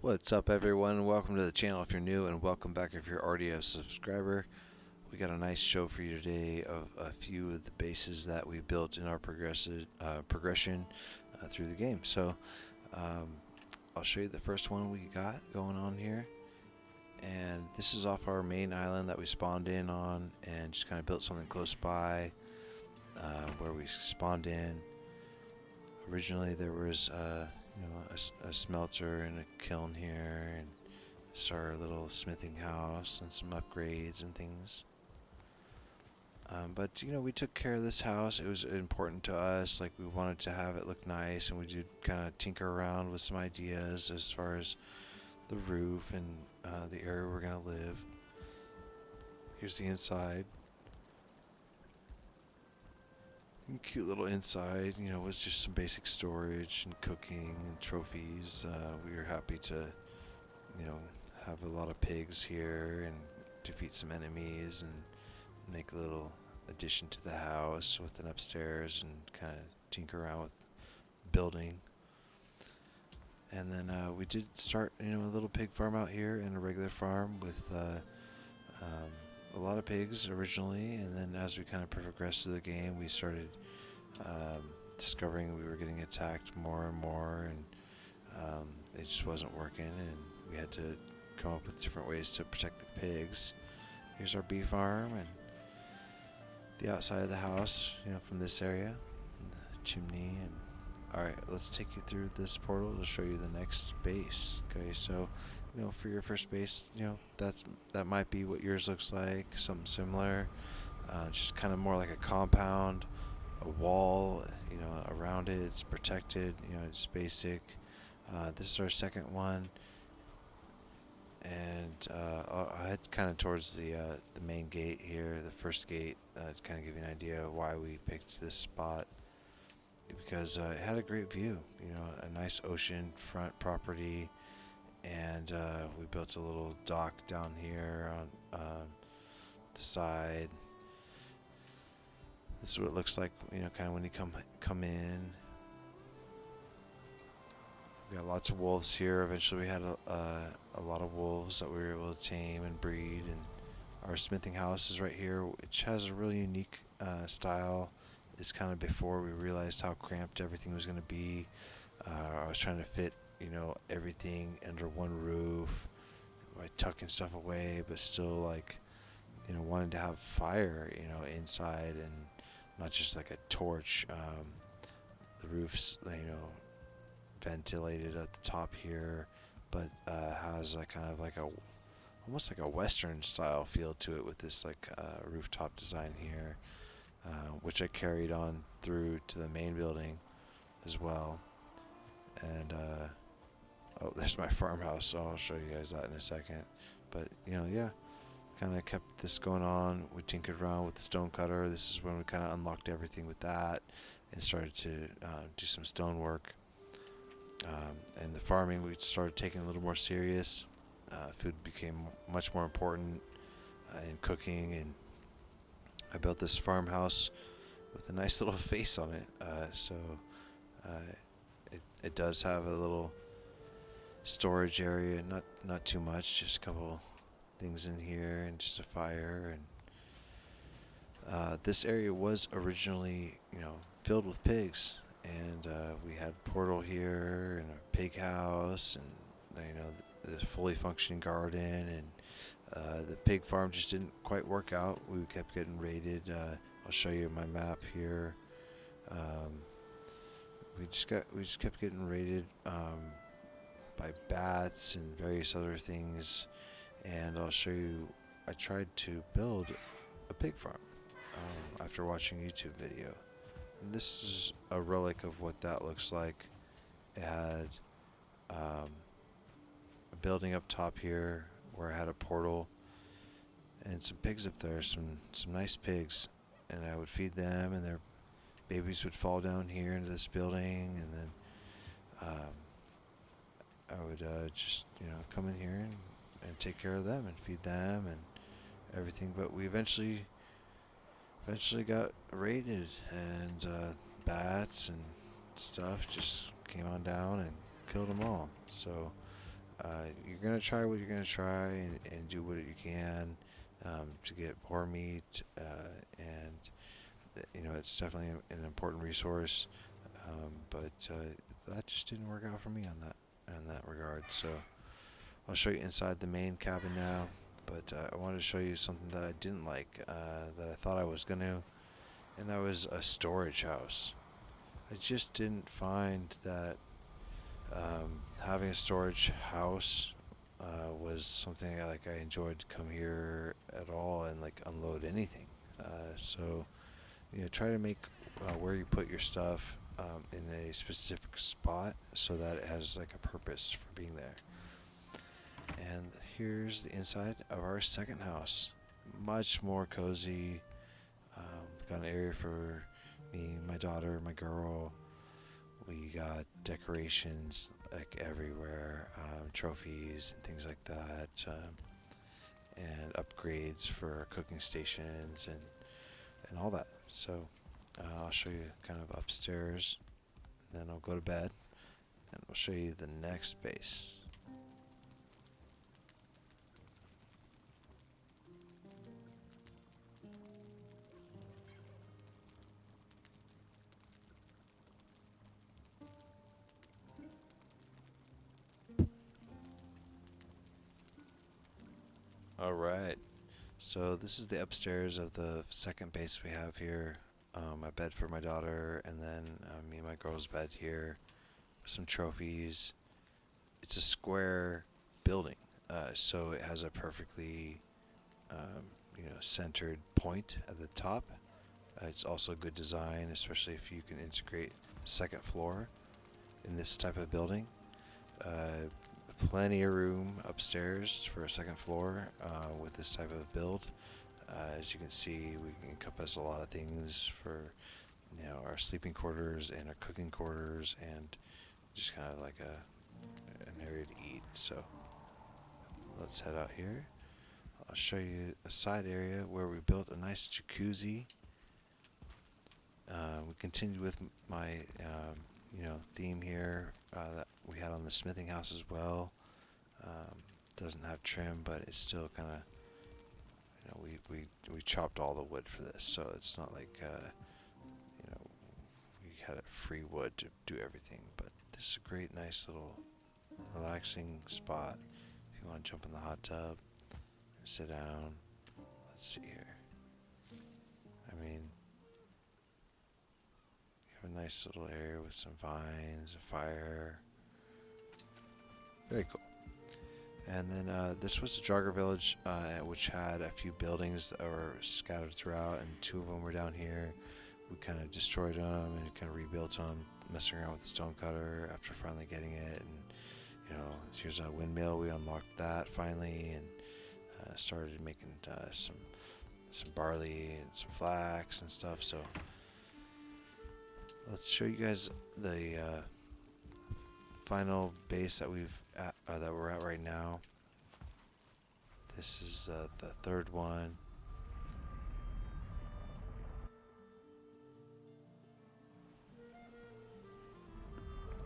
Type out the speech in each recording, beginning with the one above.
What's up, everyone? Welcome to the channel if you're new, and welcome back if you're already a subscriber. We got a nice show for you today of a few of the bases that we built in our progression through the game. So um, I'll show you the first one we got going on here. And this is off our main island that we spawned in on and just kind of built something close by where we spawned in. Originally there was a smelter and a kiln here, and it's our little smithing house and some upgrades and things. But we took care of this house. It was important to us. Like, we wanted to have it look nice, and we did kind of tinker around with some ideas as far as the roof and the area we're gonna live. Here's the inside. Cute little inside, was just some basic storage and cooking and trophies. We were happy to, you know, have a lot of pigs here and defeat some enemies and make a little addition to the house with an upstairs and kind of tinker around with building. And then we did start, a little pig farm out here and a regular farm with a lot of pigs originally, and then as we kind of progressed through the game, we started discovering we were getting attacked more and more, and it just wasn't working, and we had to come up with different ways to protect the pigs. Here's our bee farm and the outside of the house, from this area, and the chimney. And alright, let's take you through this portal to show you the next base. Okay, so for your first base, that might be what yours looks like, something similar. Just kind of more like a compound, a wall, around it. It's protected, it's basic. This is our second one, and I'll head kind of towards the main gate here, the first gate, to kind of give you an idea of why we picked this spot. Because it had a great view, a nice ocean front property, and we built a little dock down here on the side. This is what it looks like, kind of when you come in. We got lots of wolves here. Eventually, we had a lot of wolves that we were able to tame and breed. And our smithing house is right here, which has a really unique style. It's kind of before we realized how cramped everything was going to be. I was trying to fit, everything under one roof, by tucking stuff away, but still, like, wanting to have fire, inside, and not just like a torch. The roof's, ventilated at the top here, but has a kind of like almost like a Western style feel to it with this like rooftop design here. Which I carried on through to the main building as well. And oh, there's my farmhouse, so I'll show you guys that in a second. But yeah, kind of kept this going on. We tinkered around with the stone cutter. This is when we kind of unlocked everything with that and started to do some stone work. And the farming, we started taking a little more serious. Food became much more important in cooking, and I built this farmhouse with a nice little face on it. So it does have a little storage area, not too much, just a couple things in here and just a fire. And this area was originally, filled with pigs, and we had a portal here and a pig house, and the fully functioning garden, and the pig farm just didn't quite work out. We kept getting raided. I'll show you my map here. We just kept getting raided by bats and various other things, and I'll show you. I tried to build a pig farm after watching a YouTube video. And this is a relic of what that looks like. It had a building up top here where I had a portal and some pigs up there, some nice pigs, and I would feed them, and their babies would fall down here into this building, and then I would just come in here and take care of them and feed them and everything. But we eventually got raided, and bats and stuff just came on down and killed them all. So You're gonna try what you're gonna try and do what you can to get boar meat, and it's definitely an important resource. But that just didn't work out for me on that regard. So I'll show you inside the main cabin now. But I wanted to show you something that I didn't like, that I thought I was gonna, and that was a storage house. I just didn't find that having a storage house was something I enjoyed to come here at all and like unload anything. So try to make where you put your stuff in a specific spot so that it has like a purpose for being there. And here's the inside of our second house. Much more cozy. Got an area for me, my daughter, my girl. We got decorations like everywhere, trophies and things like that, and upgrades for cooking stations and all that. So I'll show you kind of upstairs, and then I'll go to bed, and we'll show you the next base. All right. So this is the upstairs of the second base we have here. A bed for my daughter, and then me and my girl's bed here. Some trophies. It's a square building, so it has a perfectly, centered point at the top. It's also good design, especially if you can integrate the second floor in this type of building. Uh, Plenty of room upstairs for a second floor with this type of build. As you can see, we can encompass a lot of things for our sleeping quarters and our cooking quarters, and just kind of like an area to eat. So let's head out here. I'll show you a side area where we built a nice jacuzzi. We continued with my theme here that we had on the smithing house as well. Doesn't have trim, but it's still kind of we chopped all the wood for this, so it's not like we had a free wood to do everything. But this is a great, nice little relaxing spot if you want to jump in the hot tub and sit down. Let's see here. I mean, you have a nice little area with some vines, a fire. Very cool. And then this was the jogger village, which had a few buildings that were scattered throughout, and two of them were down here. We kind of destroyed them and kind of rebuilt them, messing around with the stone cutter after finally getting it. And here's a windmill. We unlocked that finally, and started making some barley and some flax and stuff. So let's show you guys the final base that we're at right now. This is the third one.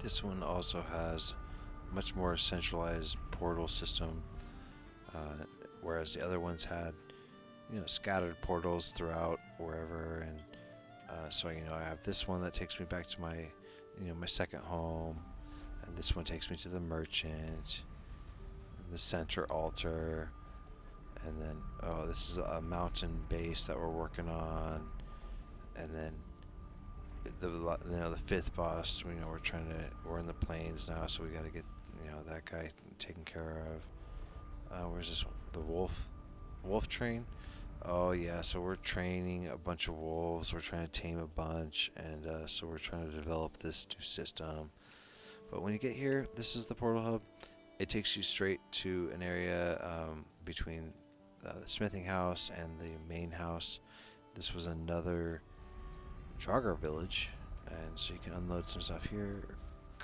This one also has much more centralized portal system, whereas the other ones had scattered portals throughout wherever. And so I have this one that takes me back to my my second home, and this one takes me to the merchant, and the center altar, and then this is a mountain base that we're working on, and then the fifth boss. We're in the plains now, so we got to get that guy taken care of. Where's this one? The wolf train. Oh yeah, so we're training a bunch of wolves. We're trying to tame a bunch, and so we're trying to develop this new system. But when you get here, this is the portal hub. It takes you straight to an area between the smithing house and the main house. This was another jogger village, and so you can unload some stuff here,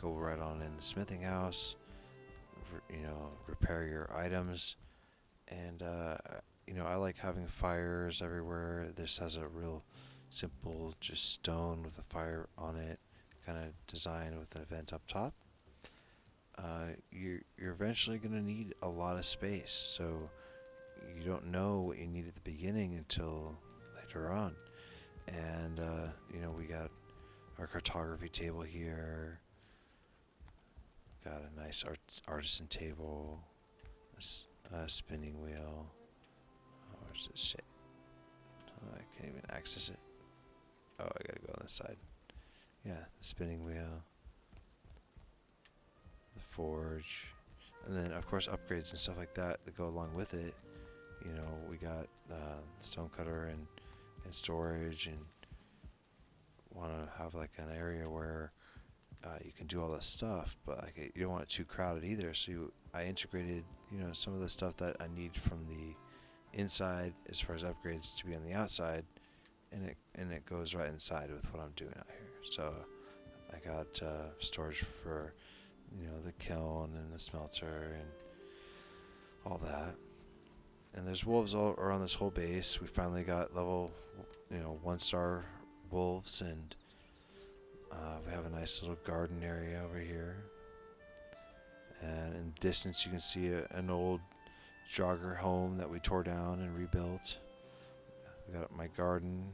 go right on in the smithing house, repair your items, and I like having fires everywhere. This has a real simple, just stone with a fire on it, kind of design with an vent up top. you're eventually going to need a lot of space. So you don't know what you need at the beginning until later on. And we got our cartography table here. Got a nice artisan table, a spinning wheel. Oh, where's this shit? Oh, I can't even access it. Oh, I gotta go on this side. Yeah, the spinning wheel, the forge, and then of course upgrades and stuff like that that go along with it. We got stone cutter and storage, and want to have like an area where you can do all this stuff, but like you don't want it too crowded either. So I integrated some of the stuff that I need from the inside as far as upgrades to be on the outside, and it goes right inside with what I'm doing out here. So I got storage for the kiln and the smelter and all that. And there's wolves all around this whole base. We finally got level 1-star wolves, and we have a nice little garden area over here. And in the distance you can see an old jogger home that we tore down and rebuilt. We got my garden.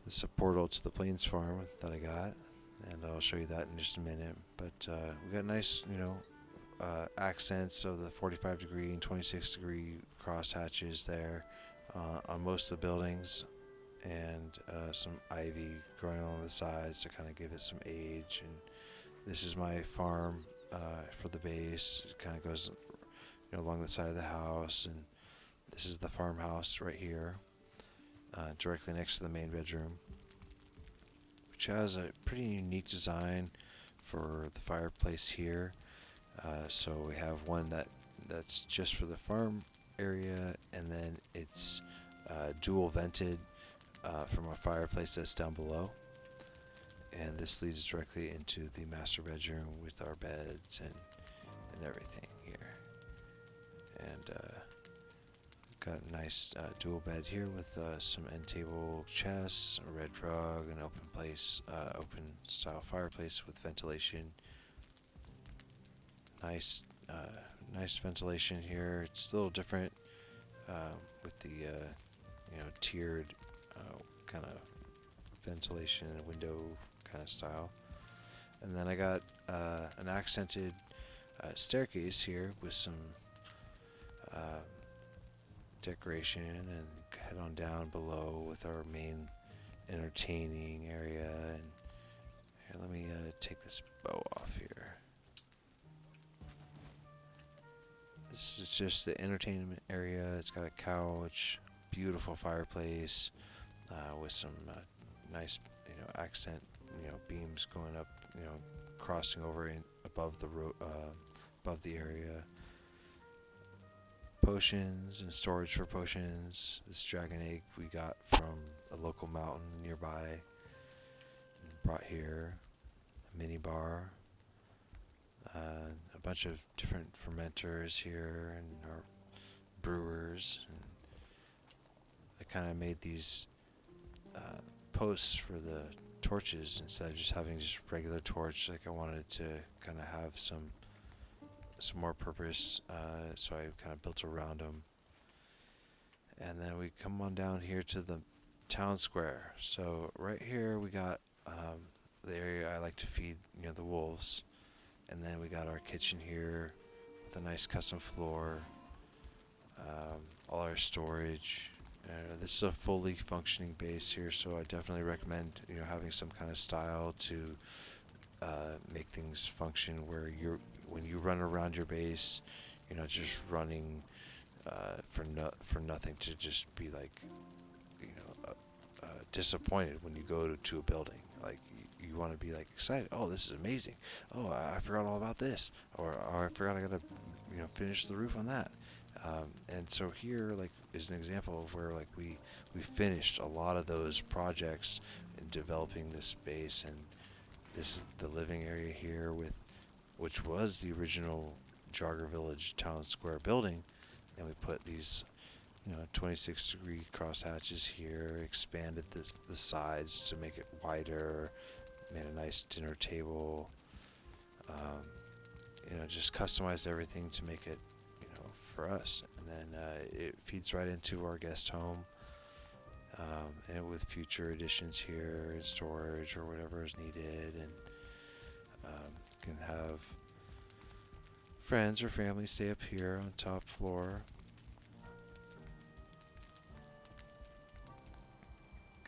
This is a portal to the Plains farm that I got, and I'll show you that in just a minute. But we got nice, accents of the 45 degree and 26 degree cross hatches there on most of the buildings, and some ivy growing along the sides to kind of give it some age. And this is my farm for the base. It kind of goes along the side of the house, and this is the farmhouse right here, directly next to the main bedroom, which has a pretty unique design for the fireplace here. So we have one that's just for the farm area, and then it's dual vented from a fireplace that's down below. And this leads directly into the master bedroom with our beds and everything here. And got a nice dual bed here with some end table chests, a red rug, an open style fireplace with ventilation. Nice ventilation here. It's a little different with the tiered kind of ventilation and window kind of style. And then I got an accented staircase here with some decoration, and head on down below with our main entertaining area. And here, let me take this bow off here. This is just the entertainment area. It's got a couch, beautiful fireplace with some nice accent beams going up, crossing over above the area. Potions and storage for potions. This dragon egg we got from a local mountain nearby and brought here. A mini bar. A bunch of different fermenters here and our brewers. And I kind of made these posts for the torches instead of just having just regular torch. Like I wanted to kind of have some more purpose, so I kind of built around them. And then we come on down here to the town square. So right here we got the area I like to feed the wolves, and then we got our kitchen here with a nice custom floor, all our storage. This is a fully functioning base here, so I definitely recommend having some kind of style to make things function where when you run around your base, you're not just running for nothing to just be like disappointed when you go to a building. Like you want to be like excited. Oh, this is amazing. Oh, I forgot all about this, or oh, I forgot I gotta finish the roof on that. And so here is an example of where we finished a lot of those projects in developing this space. And this is the living area here, which was the original Jogger Village Town Square building, and we put these 26 degree cross hatches here, expanded the sides to make it wider, made a nice dinner table, um, just customized everything to make it, for us. And then it feeds right into our guest home, and with future additions here and storage or whatever is needed, and can have friends or family stay up here on top floor.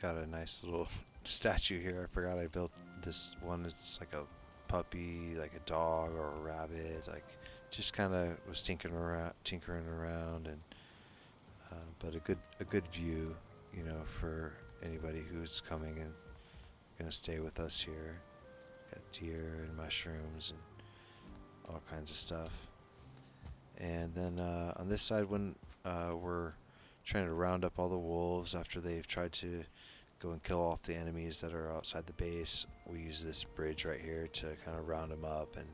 Got a nice little statue here. I forgot I built this one. It's like a puppy, like a dog or a rabbit. Like, just kind of was tinkering around, and but a good view, for anybody who's coming and gonna stay with us here. Got deer and mushrooms and all kinds of stuff. And then on this side, when we're trying to round up all the wolves after they've tried to go and kill off the enemies that are outside the base, we use this bridge right here to kind of round them up, and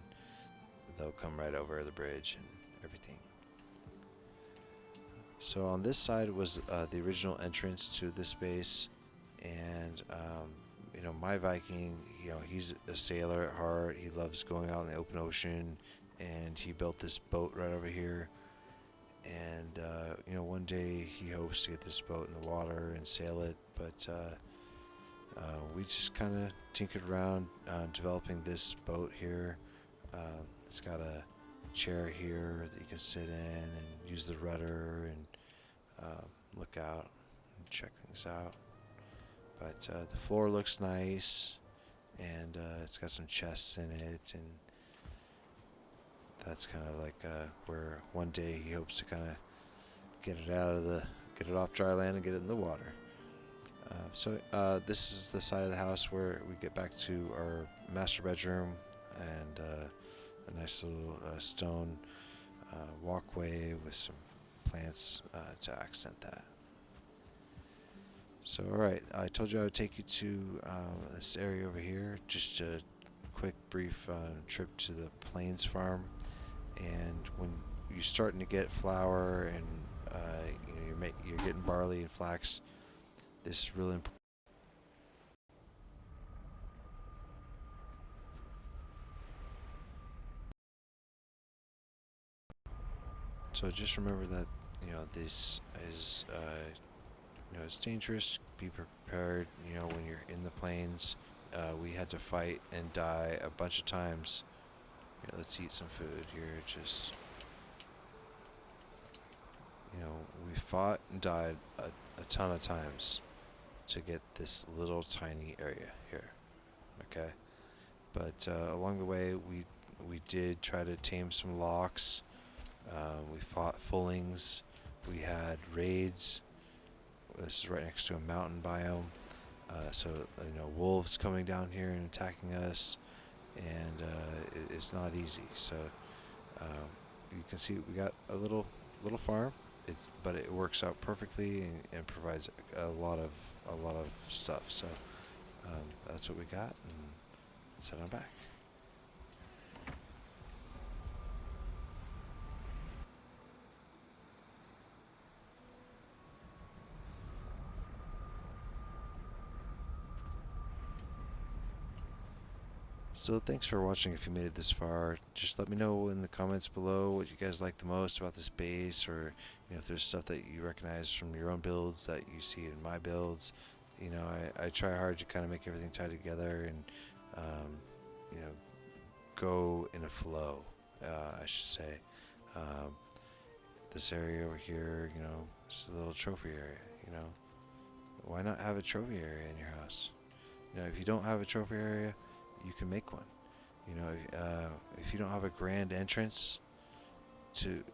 they'll come right over the bridge and everything. So on this side was the original entrance to this base, and my Viking, he's a sailor at heart. He loves going out in the open ocean, and he built this boat right over here. And one day he hopes to get this boat in the water and sail it, but we just kind of tinkered around developing this boat here. It's got a chair here that you can sit in and use the rudder and look out and check things out. But the floor looks nice, and it's got some chests in it, and that's kind of like where one day he hopes to kind of get it off dry land and get it in the water. So this is the side of the house where we get back to our master bedroom, and a nice little stone walkway with some plants to accent that. So alright, I told you I would take you to this area over here. Just a quick brief trip to the Plains farm. And when you're starting to get flour and you're getting barley and flax, this is really important. So just remember that this is it's dangerous. Be prepared. When you're in the plains, we had to fight and die a bunch of times. Let's eat some food here. Just we fought and died a ton of times to get this little tiny area here. Okay, but along the way we did try to tame some locks. We fought fullings. We had raids. This is right next to a mountain biome, so wolves coming down here and attacking us, and it's not easy. So you can see we got a little farm, but it works out perfectly and provides a lot of stuff. So that's what we got, and let's head on back. So thanks for watching. If you made it this far, just let me know in the comments below what you guys like the most about this base, or if there's stuff that you recognize from your own builds that you see in my builds. I try hard to kind of make everything tie together and go in a flow, I should say. This area over here, it's a little trophy area. Why not have a trophy area in your house? If you don't have a trophy area, you can make one. If you don't have a grand entrance to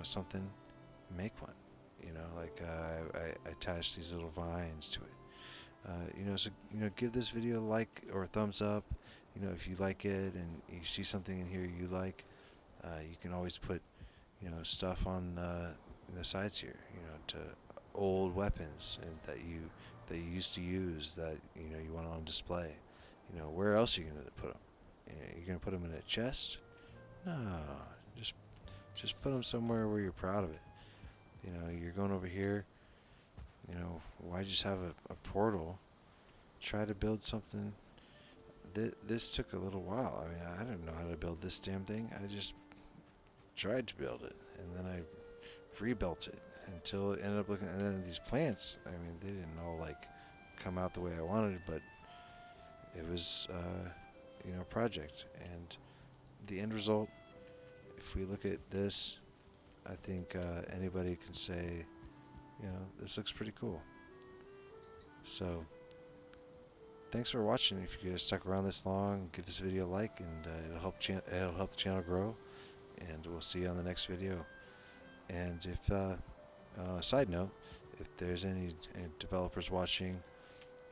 something, make one. I attach these little vines to it. So give this video a like or a thumbs up. If you like it and you see something in here you like, you can always put stuff on the sides here. To old weapons and that you used to use that you want on display. Where else are you going to put them? You're going to put them in a chest? No, just put them somewhere where you're proud of it. You're going over here. Why just have a portal? Try to build something this took a little while. I mean, I didn't know how to build this damn thing. I just tried to build it, and then I rebuilt it until it ended up looking. And then these plants, I mean, they didn't all like come out the way I wanted, but it was, a project. And the end result, if we look at this, I think anybody can say, this looks pretty cool. So, thanks for watching. If you guys stuck around this long, give this video a like, and it'll help the channel grow. And we'll see you on the next video. And if, on a side note, if there's any developers watching,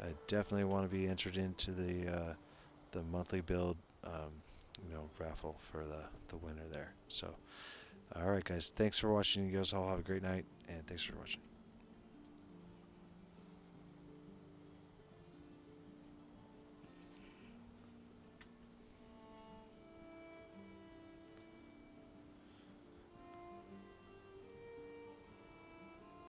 I definitely want to be entered into the monthly build, raffle for the winner there. So, all right, guys, thanks for watching. You guys all have a great night, and thanks for watching.